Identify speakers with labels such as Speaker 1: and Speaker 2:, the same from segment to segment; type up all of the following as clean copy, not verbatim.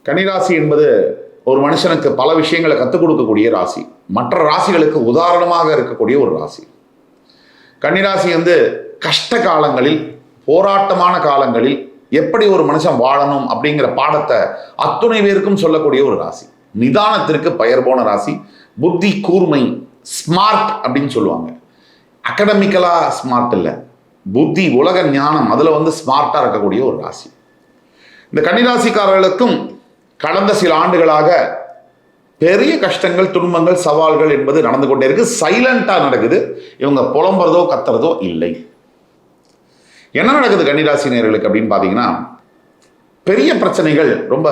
Speaker 1: கன்னிராசி என்பது ஒரு மனுஷனுக்கு பல விஷயங்களை கற்றுக் கொடுக்கக்கூடிய ராசி. மற்ற ராசிகளுக்கு உதாரணமாக இருக்கக்கூடிய ஒரு ராசி. கன்னிராசி கஷ்ட காலங்களில், போராட்டமான காலங்களில் எப்படி ஒரு மனுஷன் வாழணும் அப்படிங்கிற பாடத்தை அத்துணை பேருக்கும் சொல்லக்கூடிய ஒரு ராசி. நிதானத்திற்கு பெயர் போன ராசி. புத்தி கூர்மை, ஸ்மார்ட் அப்படின்னு சொல்லுவாங்க. அகடமிக்கலா ஸ்மார்ட் இல்லை, புத்தி உலக ஞானம் அதில் ஸ்மார்ட்டாக இருக்கக்கூடிய ஒரு ராசி. இந்த கன்னிராசிக்காரர்களுக்கும் கடந்த சில ஆண்டுகளாக பெரிய கஷ்டங்கள், துன்பங்கள், சவால்கள் என்பது நடந்து கொண்டே இருக்கு. சைலண்டா நடக்குது. இவங்க புலம்புறதோ கத்துறதோ இல்லை. என்ன நடக்குது கன்னிராசினியர்களுக்கு அப்படின்னு பார்த்தீங்கன்னா, பெரிய பிரச்சனைகள் ரொம்ப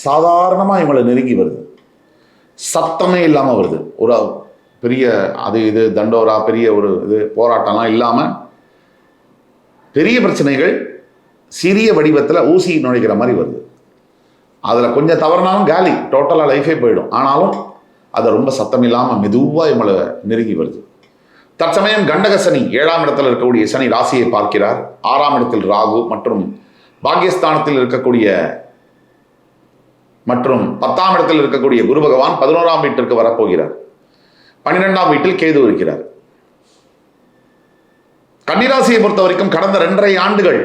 Speaker 1: சாதாரணமாக இவங்களை நெருங்கி வருது. சத்தமே இல்லாமல் வருது. ஒரு பெரிய அது இது தண்டோரா, பெரிய ஒரு இது போராட்டம்லாம் இல்லாமல் பெரிய பிரச்சனைகள் சிறிய வடிவத்தில் ஊசி நுழைக்கிற மாதிரி வருது. அதில் கொஞ்சம் தவறுனாலும் காலி, டோட்டலாக லைஃபே போயிடும். ஆனாலும் அதை ரொம்ப சத்தம் இல்லாமல் மெதுவாக இவங்களை நெருங்கி வருது. தற்சமயம் கண்டக சனி 7ஆம் இடத்தில் இருக்கக்கூடிய சனி ராசியை பார்க்கிறார். 6ஆம் இடத்தில் ராகு மற்றும் பாக்கியஸ்தானத்தில் இருக்கக்கூடிய மற்றும் 10ஆம் இடத்தில் இருக்கக்கூடிய குரு பகவான் 11ஆம் வீட்டிற்கு வரப்போகிறார். 12ஆம் வீட்டில் கேது இருக்கிறார். கன்னிராசியை பொறுத்த வரைக்கும் கடந்த 2.5 ஆண்டுகள்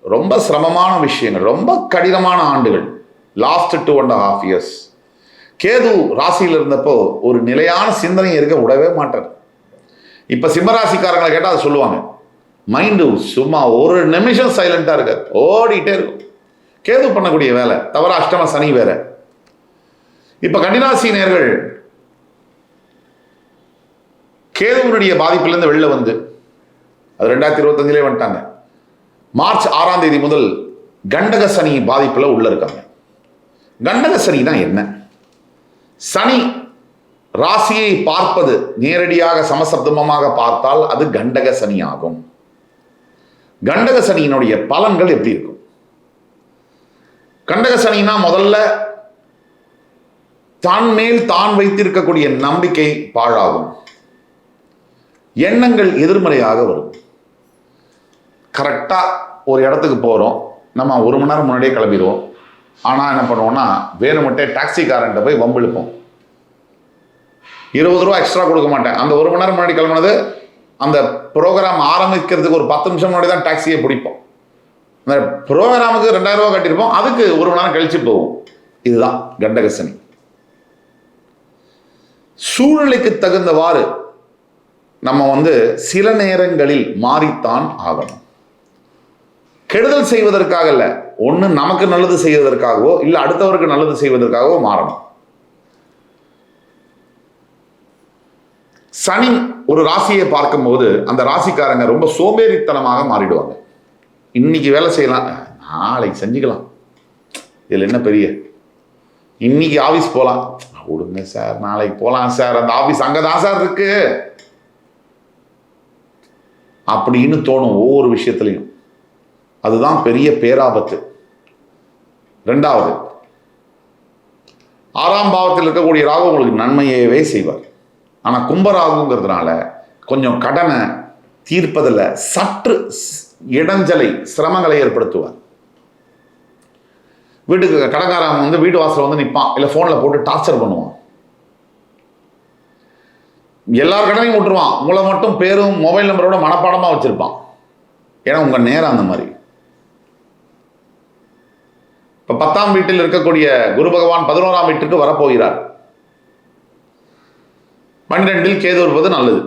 Speaker 1: ரொம்ப சிரமமான விஷயங்கள், ரொம்ப கடினமான ஆண்டுகள். லாஸ்ட் 2.5 years கேது ராசியில் இருந்தப்போ ஒரு நிலையான சிந்தனை இருக்க விடவே மாட்டார். இப்போ சிம்மராசிக்காரங்களை கேட்டால் அதை சொல்லுவாங்க. மைண்டு சும்மா ஒரு நிமிஷம் சைலண்டாக இருக்காது, ஓடிட்டே இருக்கும். கேது பண்ணக்கூடிய வேலை தவிர அஷ்டம சனி வேற. இப்போ கன்னிராசி நேயர்கள் கேதுவனுடைய பாதிப்பிலிருந்து வெளில வந்து, அது 2025 வந்துட்டாங்க. மார்ச் 6ஆம் தேதி முதல் கண்டக சனி பாதிப்பில் உள்ள இருக்காங்க. கண்டக சனினா என்ன? சனி ராசியை பார்ப்பது நேரடியாக சமசப்தமமாக பார்த்தால் அது கண்டக சனி ஆகும். கண்டக சனியினுடைய பலன்கள் எப்படி இருக்கும்? கண்டக சனினா முதல்ல தான் மேல் தான் வைத்திருக்கக்கூடிய நம்பிக்கை பாழாகும். எண்ணங்கள் எதிர்மறையாக வரும். கரெக்டாக ஒரு இடத்துக்கு போகிறோம், நம்ம 1 மணி நேரம் முன்னாடியே கிளம்பிடுவோம். ஆனால் என்ன பண்ணுவோம்னா, வேணுமட்டே டாக்ஸிக்காரன்ட்ட போய் வம்பிழுப்போம். 20 ரூபா எக்ஸ்ட்ரா கொடுக்க மாட்டேன். அந்த 1 மணி நேரம் முன்னாடி கிளம்புனது, அந்த ப்ரோக்ராம் ஆரம்பிக்கிறதுக்கு ஒரு 10 நிமிஷம் முன்னாடி தான் டாக்ஸியை பிடிப்போம். அந்த ப்ரோக்ராமுக்கு 2000 ரூபா கட்டியிருப்போம், அதுக்கு 1 மணி நேரம் கழிச்சு போவோம். இதுதான் கண்டக சனி. சூழ்நிலைக்கு தகுந்தவாறு நம்ம சில நேரங்களில் மாறித்தான் ஆகணும். கெடுதல் செய்வதற்காக இல்லை, ஒன்று நமக்கு நல்லது செய்வதற்காகவோ இல்லை அடுத்தவருக்கு நல்லது செய்வதற்காகவோ மாறணும். சனி ஒரு ராசியை பார்க்கும்போது அந்த ராசிக்காரங்க ரொம்ப சோம்பேறித்தனமாக மாறிடுவாங்க. இன்னைக்கு வேலை செய்யலாம், நாளைக்கு செஞ்சுக்கலாம், இதில் என்ன பெரிய, இன்னைக்கு ஆஃபீஸ் போகலாம், விடுங்க சார் நாளைக்கு போகலாம் சார், அந்த ஆஃபீஸ் அங்கே தான் சார் இருக்கு அப்படின்னு தோணும் ஒவ்வொரு விஷயத்துலையும். அதுதான் பெரிய பேராபத்து. 2வது, 6ஆம் பாவத்தில் இருக்கக்கூடிய ராகு உங்களுக்கு நன்மையவே செய்வார். ஆனால் கும்பராகுங்கிறதுனால கொஞ்சம் கடனை தீர்ப்பதில் சற்று இடைஞ்சலை, சிரமங்களை ஏற்படுத்துவார். வீட்டுக்கு கடைக்காரன் வீட்டு வாசல் நிற்பான், இல்லை ஃபோனில் போட்டு டார்ச்சர் பண்ணுவான். எல்லார் கடனையும் விட்டுருவான், உங்களை மட்டும் பேரும் மொபைல் நம்பரோட மனப்பாடமாக வச்சுருப்பான். ஏன்னா உங்கள் நேரம் அந்த மாதிரி. இப்போ 10ஆம் வீட்டில் இருக்கக்கூடிய குரு பகவான் 11ஆம் வீட்டுக்கு வரப்போகிறார். 12இல் கேது இருப்பது நல்லது.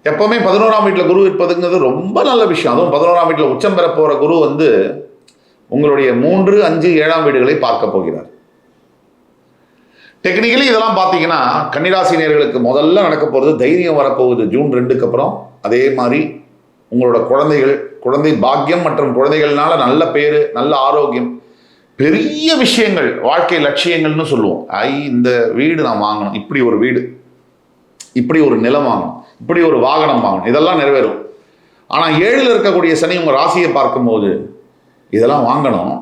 Speaker 1: எப்பவுமே 11ஆம் வீட்டில் குரு இருப்பதுங்கிறது ரொம்ப நல்ல விஷயம். அதுவும் 11ஆம் வீட்டில் உச்சம் பெற போகிற குரு உங்களுடைய 3, 5, 7ஆம் வீடுகளை பார்க்க போகிறார். டெக்னிக்கலி இதெல்லாம் பார்த்தீங்கன்னா கன்னிராசினியர்களுக்கு முதல்ல நடக்க போகிறது தைரியம் வரப்போகுது ஜூன் 2க்கு அப்புறம். அதே மாதிரி உங்களோட குழந்தை பாக்கியம் மற்றும் குழந்தைகள்னால நல்ல பேரு, நல்ல ஆரோக்கியம், பெரிய விஷயங்கள், வாழ்க்கை லட்சியங்கள்னு சொல்லுவோம். இந்த வீடு நான் வாங்கணும், இப்படி ஒரு வீடு, இப்படி ஒரு நிலம் வாங்கணும், இப்படி ஒரு வாகனம் வாங்கணும், இதெல்லாம் நிறைவேறும். ஆனால் 7ல் இருக்கக்கூடிய சனி உங்கள் ராசியை பார்க்கும்போது இதெல்லாம் வாங்கணும்,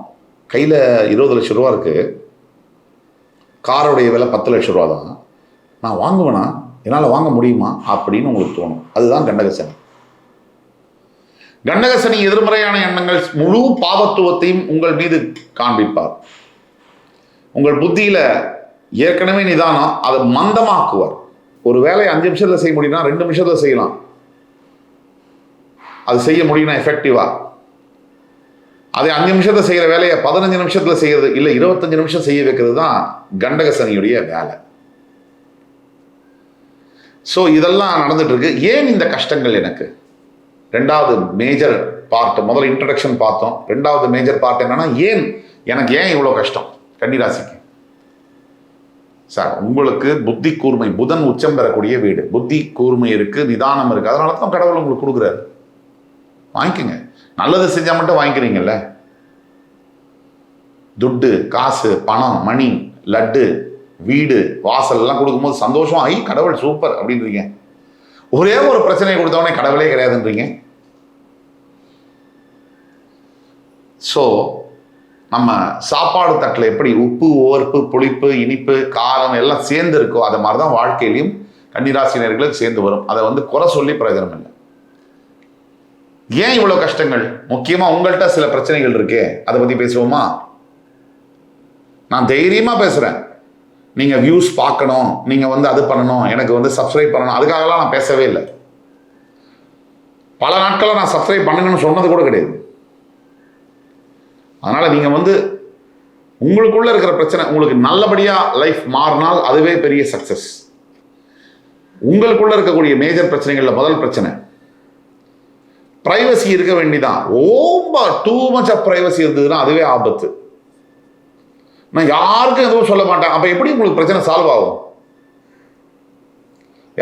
Speaker 1: கையில் 20 லட்சம் ரூபா இருக்குது, காரோடைய விலை 10 லட்சம் ரூபா தான், நான் வாங்குவேனா, என்னால் வாங்க முடியுமா அப்படின்னு உங்களுக்கு தோணும். அதுதான் கண்டக சனி. கண்டக சனி எதிர்மறையான எண்ணங்கள் முழு பாவத்துவத்தையும் உங்கள் மீது காண்பிப்பார். உங்கள் புத்தியில ஏற்கனவே நிதானம், அதை மந்தமாக்குவார். ஒரு வேலையை 5 நிமிஷத்துல செய்ய முடியும்னா 2 நிமிஷத்துல செய்யலாம். அது செய்ய முடியும்னா எஃபெக்டிவா. அதை 5 நிமிஷத்துல செய்யற வேலையை 15 நிமிஷத்துல செய்யறது இல்லை 25 நிமிஷம் செய்ய வைக்கிறது தான் கண்டக சனியுடைய வேலை. ஸோ இதெல்லாம் நடந்துட்டு இருக்கு. ஏன் இந்த கஷ்டங்கள் எனக்கு? ரெண்டாவது மேஜர் பார்ட், முதல்ல இன்ட்ரடக்ஷன் பார்த்தோம். ரெண்டாவது மேஜர் பார்ட் என்னன்னா, எனக்கு ஏன் இவ்வளோ கஷ்டம் கன்னிராசிக்கு? சார், உங்களுக்கு புத்தி கூர்மை, புதன் உச்சம் பெறக்கூடிய வீடு, புத்தி கூர்மை இருக்கு, நிதானம் இருக்கு. அதனால தான் கடவுள் உங்களுக்கு கொடுக்குறாரு. வாங்கிக்கோங்க. நல்லது செஞ்சா மட்டும் வாங்கிக்கிறீங்கல்ல. துட்டு, காசு, பணம், மணி, லட்டு, வீடு, வாசல் எல்லாம் கொடுக்கும்போது சந்தோஷம் ஆகி கடவுள் சூப்பர் அப்படின்றீங்க. ஒரே ஒரு பிரச்சனையை கொடுத்தவொடனே கடவுளே கிடையாதுன்றீங்க. ஸோ நம்ம சாப்பாடு தட்டில் எப்படி உப்பு, உவர்ப்பு, புளிப்பு, இனிப்பு, காரம் எல்லாம் சேர்ந்து இருக்கோ அது மாதிரி தான் வாழ்க்கையிலையும் கன்னிராசினியர்களுக்கு சேர்ந்து வரும். அதை குறை சொல்லி பிரயோஜனம் இல்லை. ஏன் இவ்வளோ கஷ்டங்கள்? முக்கியமாக உங்கள்கிட்ட சில பிரச்சனைகள் இருக்கே, அதை பற்றி பேசுவோமா? நான் தைரியமாக பேசுகிறேன். நீங்கள் வியூஸ் பார்க்கணும், நீங்கள் அது பண்ணணும், எனக்கு சப்ஸ்கிரைப் பண்ணணும், அதுக்காகலாம் நான் பேசவே இல்லை. பல நாட்களாக நான் சப்ஸ்கிரைப் பண்ணுங்கன்னு சொன்னது கூட கிடையாது. அதனால் நீங்கள் உங்களுக்குள்ள இருக்கிற பிரச்சனை, உங்களுக்கு நல்லபடியாக லைஃப் மாறினால் அதுவே பெரிய சக்ஸஸ். உங்களுக்குள்ள இருக்கக்கூடிய மேஜர் பிரச்சனைகளில் முதல் பிரச்சனை பிரைவசி இருக்க வேண்டிதான். டூ மச் ஆஃப் பிரைவசி இருந்ததுன்னா அதுவே ஆபத்து. நான் யாருக்கும் எதுவும் சொல்ல மாட்டேன். அப்போ எப்படி உங்களுக்கு பிரச்சனை சால்வ் ஆகும்?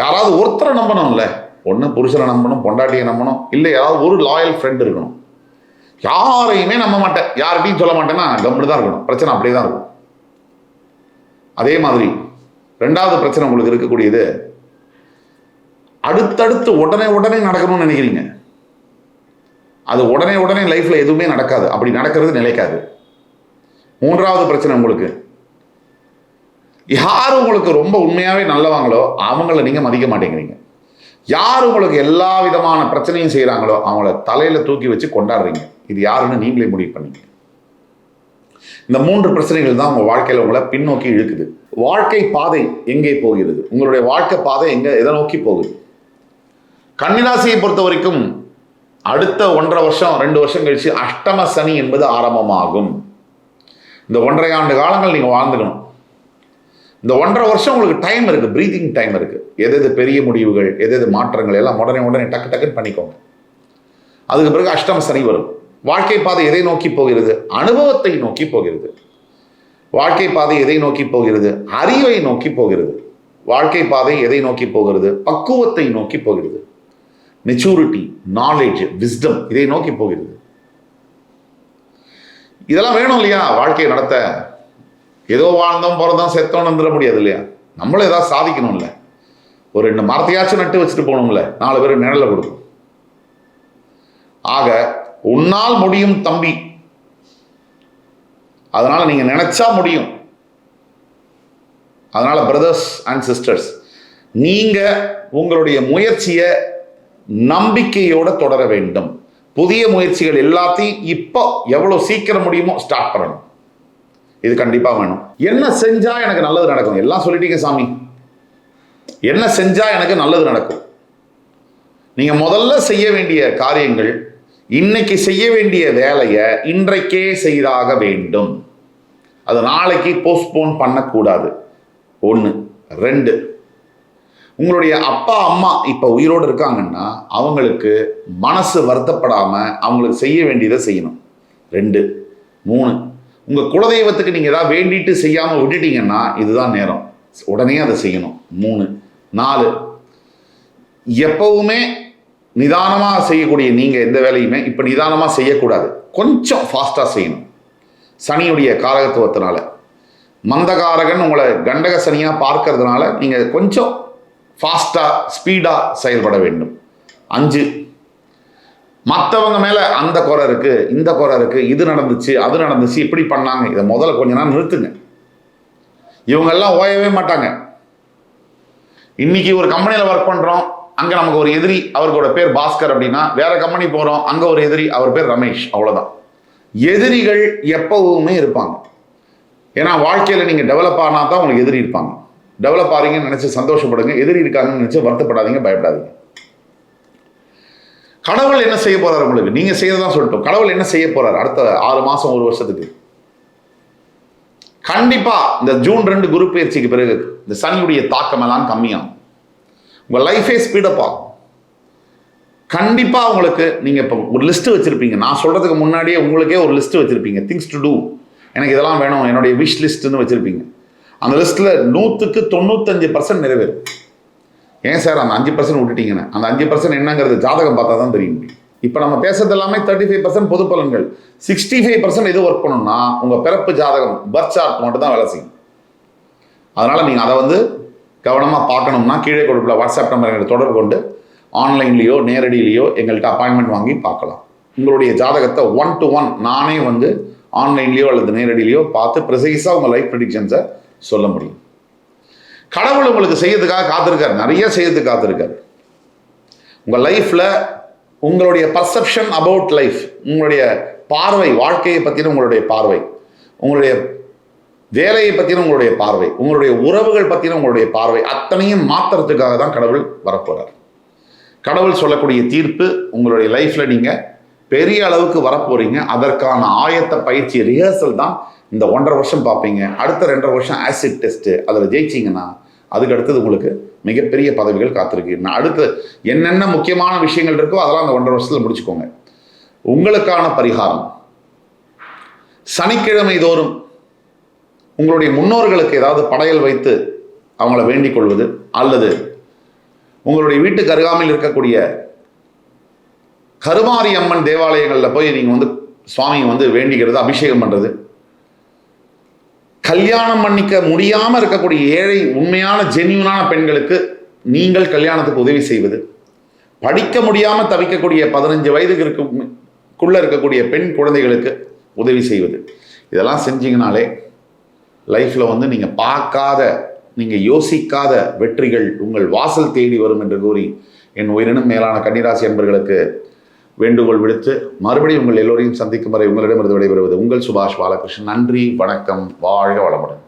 Speaker 1: யாராவது ஒருத்தரை நம்பணும்ல. ஒன்று புருஷனை நம்பணும், பொண்டாட்டியை நம்பணும், இல்லை யாராவது ஒரு லாயல் ஃப்ரெண்ட் இருக்கணும். யாரையுமே நம்ப மாட்டேன், யார்கிட்டையும் சொல்ல மாட்டேன்னா கம்முன்னு தான் இருக்கணும். பிரச்சனை அப்படியே தான் இருக்கும். அதே மாதிரி ரெண்டாவது பிரச்சனை உங்களுக்கு இருக்கக்கூடியது, அடுத்தடுத்து உடனே நடக்கணும்னு நினைக்கிறீங்க. அது உடனே லைஃப்ல எதுவுமே நடக்காது. அப்படி நடக்கிறது நிலைக்காது. மூன்றாவது பிரச்சனை உங்களுக்கு, யார் உங்களுக்கு ரொம்ப உண்மையாவே நல்லவாங்களோ அவங்கள நீங்க மதிக்க மாட்டேங்கிறீங்க. யார் உங்களுக்கு எல்லா விதமான பிரச்சனையும் செய்யறாங்களோ அவங்கள தலையில தூக்கி வச்சு கொண்டாடுறீங்க. இது யாருன்னு நீங்களே முடிவு பண்ணீங்க. இந்த 3 பிரச்சனைகள் தான் உங்க வாழ்க்கையில உங்களை பின்னோக்கி இழுக்குது. வாழ்க்கை பாதை எங்கே போகிறது? உங்களுடைய வாழ்க்கை பாதை எதை நோக்கி போகுது? கன்னிராசியை பொறுத்த வரைக்கும் அடுத்த 1.5 வருஷம் 2 வருஷம் கழிச்சு அஷ்டம சனி என்பது ஆரம்பமாகும். இந்த 1.5 ஆண்டு காலங்கள் நீங்க வாழ்ந்துக்கணும். இந்த 1.5 வருஷம் உங்களுக்கு டைம் இருக்கு, பிரீதிங் டைம் இருக்கு. எது பெரிய முடிவுகள், எது மாற்றங்கள் எல்லாம் உடனே டக்குன்னு பண்ணிக்கோங்க. அதுக்கு பிறகு அஷ்டம சனி வரும். வாழ்க்கை பாதை எதை நோக்கி போகிறது? அனுபவத்தை நோக்கி போகிறது. வாழ்க்கை பாதை எதை நோக்கி போகிறது? அறிவை நோக்கி போகிறது. வாழ்க்கை பாதை எதை நோக்கி போகிறது? பக்குவத்தை நோக்கி போகிறது. மெச்சூரிட்டி, நாலேஜ், விஸ்டம் இதை நோக்கி போகிறது. இதெல்லாம் வேணும் இல்லையா வாழ்க்கையை நடத்த? ஏதோ வாழ்ந்தோம் பிறந்தோம் செத்தோம் வந்துட முடியாது இல்லையா? நம்மளும் ஏதாவது சாதிக்கணும்ல. ஒரு 2 மரத்தையாச்சும் நட்டு வச்சுட்டு போகணும்ல, 4 பேர் நிழல கொடுக்கும். ஆக உன்னால் முடியும் தம்பி. அதனால நீங்க நினைச்சா முடியும். அதனால பிரதர்ஸ் அண்ட் சிஸ்டர்ஸ், நீங்க உங்களுடைய முயற்சியை நம்பிக்கையோட தொடர வேண்டும். புதிய முயற்சிகள் எல்லாத்தையும் இப்போ எவ்வளவு சீக்கிரம் முடியுமோ ஸ்டார்ட் பண்ணணும். இது கண்டிப்பா வேணும். என்ன செஞ்சா எனக்கு நல்லது நடக்கும்? எல்லாம் சொல்லிட்டீங்க சாமி. என்ன செஞ்சா எனக்கு நல்லது நடக்கும்? நீங்க முதல்ல செய்ய வேண்டிய காரியங்கள், இன்னைக்கு செய்ய வேண்டிய வேலையை இன்றைக்கே செய்தாக வேண்டும். அது நாளைக்கு போஸ்ட்போன் பண்ணக்கூடாது. 1. 2, உங்களுடைய அப்பா அம்மா இப்ப உயிரோடு இருக்காங்கன்னா அவங்களுக்கு மனசு வருத்தப்படாம அவங்களுக்கு செய்ய வேண்டியதை செய்யணும். 2. 3, உங்க குலதெய்வத்துக்கு நீங்க ஏதாவது வேண்டிட்டு செய்யாம விட்டுட்டீங்கன்னா இதுதான் நேரம், உடனே அதை செய்யணும். 3. 4, எப்பவுமே நிதானமாக செய்யக்கூடிய நீங்க எந்த வேலையுமே இப்ப நிதானமா செய்யக்கூடாது, கொஞ்சம் ஃபாஸ்டா செய்யணும். சனியுடைய காரகத்துவத்தினால மந்தகாரகன் உங்களை கண்டக சனியா பார்க்கறதுனால நீங்க கொஞ்சம் ஃபாஸ்டா ஸ்பீடா செயல்பட வேண்டும். 5, மற்றவங்க மேல அந்த குறை இருக்கு, இந்த குறை இருக்கு, இது நடந்துச்சு, அது நடந்துச்சு, இப்படி பண்ணாங்க, இதை முதல்ல கொஞ்ச நாள் நிறுத்துங்க. இவங்க எல்லாம் ஓயவே மாட்டாங்க. இன்னைக்கு ஒரு கம்பெனியில் ஒர்க் பண்றோம், அங்கே நமக்கு ஒரு எதிரி, அவரோட பேர் பாஸ்கர் அப்படின்னா, வேற கம்பெனி போகிறோம், அங்கே ஒரு எதிரி, அவர் பேர் ரமேஷ். அவ்வளோதான். எதிரிகள் எப்பவுமே இருப்பாங்க. ஏன்னா வாழ்க்கையில் நீங்கள் டெவலப் ஆனால் தான் உங்களுக்கு எதிரி இருப்பாங்க. டெவலப் ஆகிறீங்கன்னு நினச்சி சந்தோஷப்படுங்க, எதிரி இருக்காங்கன்னு நினச்சி வருத்தப்படாதீங்க, பயப்படாதீங்க. கடவுள் என்ன செய்ய போறாரு உங்களுக்கு? நீங்க செய்யறதான் சொல்லிட்டோம். கடவுள் என்ன செய்ய போறாரு அடுத்த 6 மாசம் 1 வருஷத்துக்கு? கண்டிப்பா இந்த ஜூன் 2 குரு பயிற்சிக்கு பிறகு இந்த சனியுடைய தாக்கம் எல்லாம் கம்மியாகும். உங்க லைஃபே ஸ்பீடப் ஆகும். கண்டிப்பா உங்களுக்கு நீங்க இப்போ ஒரு லிஸ்ட் வச்சிருப்பீங்க. நான் சொல்றதுக்கு முன்னாடியே உங்களுக்கே ஒரு லிஸ்ட் வச்சிருப்பீங்க. திங்ஸ் டு டூ, எனக்கு இதெல்லாம் வேணும், என்னுடைய விஷ் லிஸ்ட்னு வச்சிருப்பீங்க. அந்த லிஸ்ட்ல 100க்கு 95% நிறைவேறும். ஏன் சார் அந்த 5% விட்டுட்டீங்கன்னு? அந்த 5% என்னங்கிறது ஜாதகம் பார்த்தா தான் தெரியும். இப்போ நம்ம பேசுறது எல்லாமே 35% பொது பலன்கள். 65% எது ஒர்க் பண்ணணும்னா உங்கள் பிறப்பு ஜாதகம், பர்த் சார்ட் மட்டும் தான் வேலை செய்யும். அதனால் நீங்கள் அதை கவனமாக பார்க்கணும்னா கீழே கொடுக்கல வாட்ஸ்அப் நம்பர் எங்களை தொடர்பு கொண்டு ஆன்லைன்லேயோ நேரடியிலையோ எங்கள்கிட்ட அப்பாயின்மெண்ட் வாங்கி பார்க்கலாம். உங்களுடைய ஜாதகத்தை 1 to 1 நானே ஆன்லைன்லேயோ அல்லது நேரடியிலையோ பார்த்து ப்ரிசைஸாக உங்கள் லைஃப் ப்ரெடிக்ஷன்ஸை சொல்ல முடியும். கடவுள் உங்களுக்கு செய்யறதுக்காக காத்திருக்காரு, நிறைய செய்யறதுக்கு காத்திருக்காரு. உங்கள் லைஃப்பில் உங்களுடைய பர்செப்ஷன் அபவுட் லைஃப், உங்களுடைய பார்வை, வாழ்க்கையை பற்றின உங்களுடைய பார்வை, உங்களுடைய வேலையை பற்றின உங்களுடைய பார்வை, உங்களுடைய உறவுகள் பற்றின உங்களுடைய பார்வை, அத்தனையும் மாற்றுறதுக்காக தான் கடவுள் வரப்போகிறார். கடவுள் சொல்லக்கூடிய தீர்ப்பு உங்களுடைய லைஃப்பில் நீங்கள் பெரிய அளவுக்கு வரப்போறீங்க. அதற்கான ஆயத்த பயிற்சி ரிஹர்சல் தான் இந்த 1.5 வருஷம் பார்ப்பீங்க. அடுத்த 2.5 வருஷம் ஆசிட் டெஸ்ட்டு, அதில் ஜெயிச்சிங்கன்னா அதுக்கு அடுத்தது உங்களுக்கு மிகப்பெரிய பதவிகள் காத்திருக்கு. அடுத்து என்னென்ன முக்கியமான விஷயங்கள் இருக்கோ அதெல்லாம் அந்த 1.5 வருஷத்தில் முடிச்சுக்கோங்க. உங்களுக்கான பரிகாரம், சனிக்கிழமை தோறும் உங்களுடைய முன்னோர்களுக்கு ஏதாவது படையல் வைத்து அவங்கள வேண்டிக் கொள்வது, அல்லது உங்களுடைய வீட்டுக்கு அருகாமையில் இருக்கக்கூடிய கருமாரி அம்மன் தேவாலயங்களில் போய் நீங்கள் சுவாமியை வேண்டிக்கிறது, அபிஷேகம் பண்ணுறது, கல்யாணம் பண்ணிக்க முடியாமல் இருக்கக்கூடிய ஏழை உண்மையான ஜென்யூனான பெண்களுக்கு நீங்கள் கல்யாணத்துக்கு உதவி செய்வது, படிக்க முடியாமல் தவிக்கக்கூடிய 15 வயதுக்கு இருக்கக்கூடிய பெண் குழந்தைகளுக்கு உதவி செய்வது, இதெல்லாம் செஞ்சீங்கனாலே லைஃப்பில் நீங்கள் பார்க்காத, நீங்கள் யோசிக்காத வெற்றிகள் உங்கள் வாசல் தேடி வரும் என்று கூறி என் உயிரினும் மேலான கன்னிராசி அன்பர்களுக்கு வேண்டுகோள் விடுத்து மறுபடியும் உங்கள் எல்லோரையும் சந்திக்கும் வரை உங்களிடமிருந்து விடைபெறுவது உங்கள் சுபாஷ் பாலகிருஷ்ணன். நன்றி, வணக்கம், வாழ்க வளமுடன்.